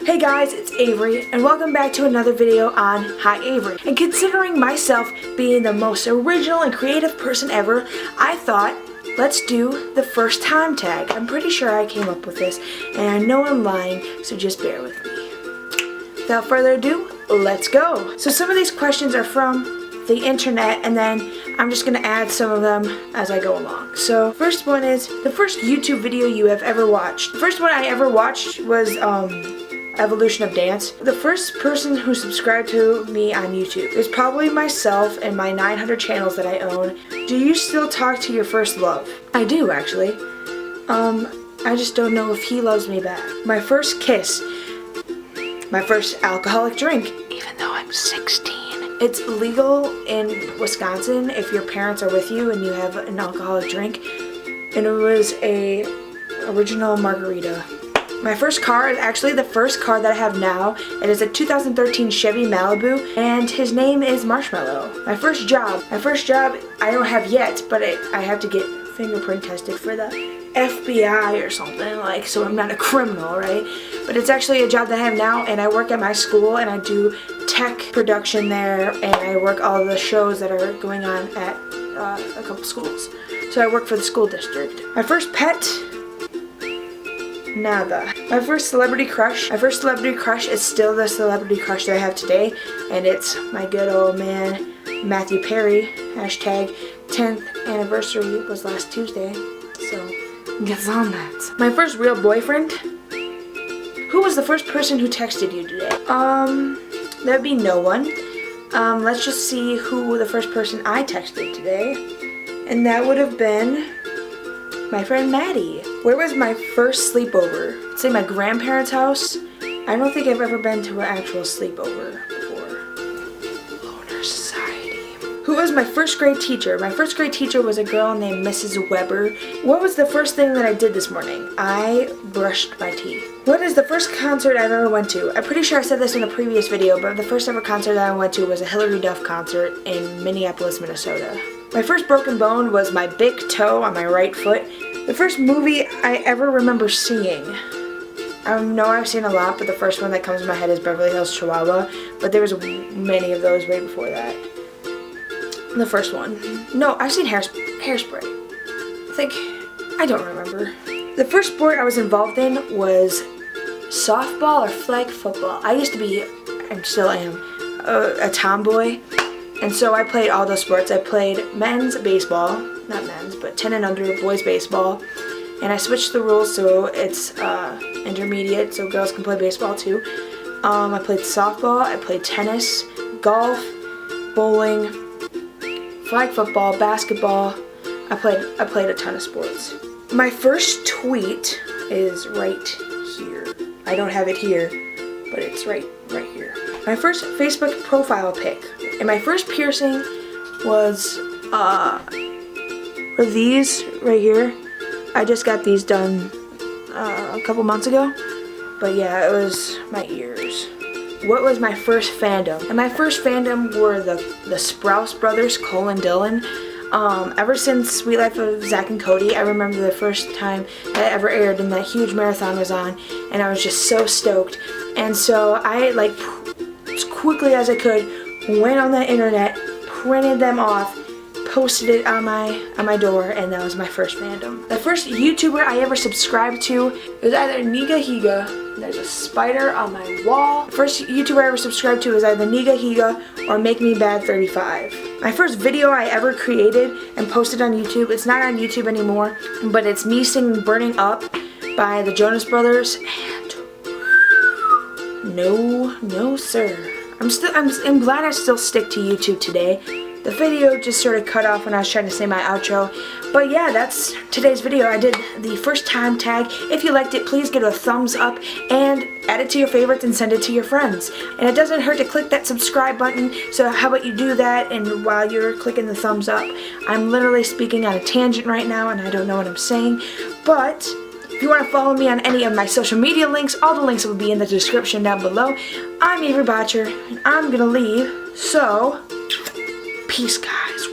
Hey guys, it's Averee, and welcome back to another video on HiAveree. And considering myself being the most original and creative person ever, I thought, let's do the first time tag. I'm pretty sure I came up with this, and I know I'm lying, so just bear with me. Without further ado, let's go. So some of these questions are from the internet, and then I'm just gonna add some of them as I go along. So first one is the first YouTube video you have ever watched. The first one I ever watched was Evolution of Dance. The first person who subscribed to me on YouTube is probably myself and my 900 channels that I own. Do you still talk to your first love? I do, actually. I just don't know if he loves me back. My first kiss. My first alcoholic drink, even though I'm 16. It's legal in Wisconsin if your parents are with you and you have an alcoholic drink. And it was a original margarita. My first car is actually the first car that I have now. It is a 2013 Chevy Malibu, and his name is Marshmallow. My first job I don't have yet, but I have to get fingerprint tested for the FBI or something, like, so I'm not a criminal, right? But it's actually a job that I have now, and I work at my school, and I do tech production there, and I work all of the shows that are going on at a couple schools. So I work for the school district. My first pet, nada. My first celebrity crush is still the celebrity crush that I have today, and it's my good old man, Matthew Perry. Hashtag 10th anniversary was last Tuesday, so get on that. My first real boyfriend. Who was the first person who texted you today? That'd be no one. Let's just see who the first person I texted today, and that would have been my friend Maddie. Where was my first sleepover? I'd say my grandparents' house. I don't think I've ever been to an actual sleepover before. Loner Society. Who was my first grade teacher? My first grade teacher was a girl named Mrs. Weber. What was the first thing that I did this morning? I brushed my teeth. What is the first concert I've ever went to? I'm pretty sure I said this in a previous video, but the first ever concert that I went to was a Hilary Duff concert in Minneapolis, Minnesota. My first broken bone was my big toe on my right foot. The first movie I ever remember seeing. I know I've seen a lot, but the first one that comes to my head is Beverly Hills Chihuahua, but there was many of those way before that. The first one. No, I've seen Hairspray. I don't remember. The first sport I was involved in was softball or flag football. I used to be, and still am, a tomboy. And so I played all those sports. I played men's baseball, not men's, but 10 and under boys baseball. And I switched the rules so it's intermediate, so girls can play baseball too. I played softball, I played tennis, golf, bowling, flag football, basketball. I played a ton of sports. My first tweet is right here. I don't have it here, but it's right here. My first Facebook profile pic. And my first piercing was these right here. I just got these done a couple months ago. But yeah, it was my ears. What was my first fandom? And my first fandom were the Sprouse brothers, Cole and Dylan. Ever since Sweet Life of Zach and Cody, I remember the first time that ever aired and that huge marathon was on, and I was just so stoked. And so I, like, as quickly as I could, went on the internet, printed them off, posted it on my door, and that was my first fandom. The first YouTuber I ever subscribed to was either Niga Higa. There's a spider on my wall. The first YouTuber I ever subscribed to was either Niga Higa or Make Me Bad 35. My first video I ever created and posted on YouTube, it's not on YouTube anymore, but it's me singing Burning Up by the Jonas Brothers, and no sir. I'm glad I still stick to YouTube today. The video just sort of cut off when I was trying to say my outro. But yeah, that's today's video. I did the first time tag. If you liked it, please give it a thumbs up and add it to your favorites and send it to your friends. And it doesn't hurt to click that subscribe button, so how about you do that, and while you're clicking the thumbs up, I'm literally speaking on a tangent right now and I don't know what I'm saying. But if you want to follow me on any of my social media links, all the links will be in the description down below. I'm Averee Bottcher, and I'm gonna leave, so peace guys.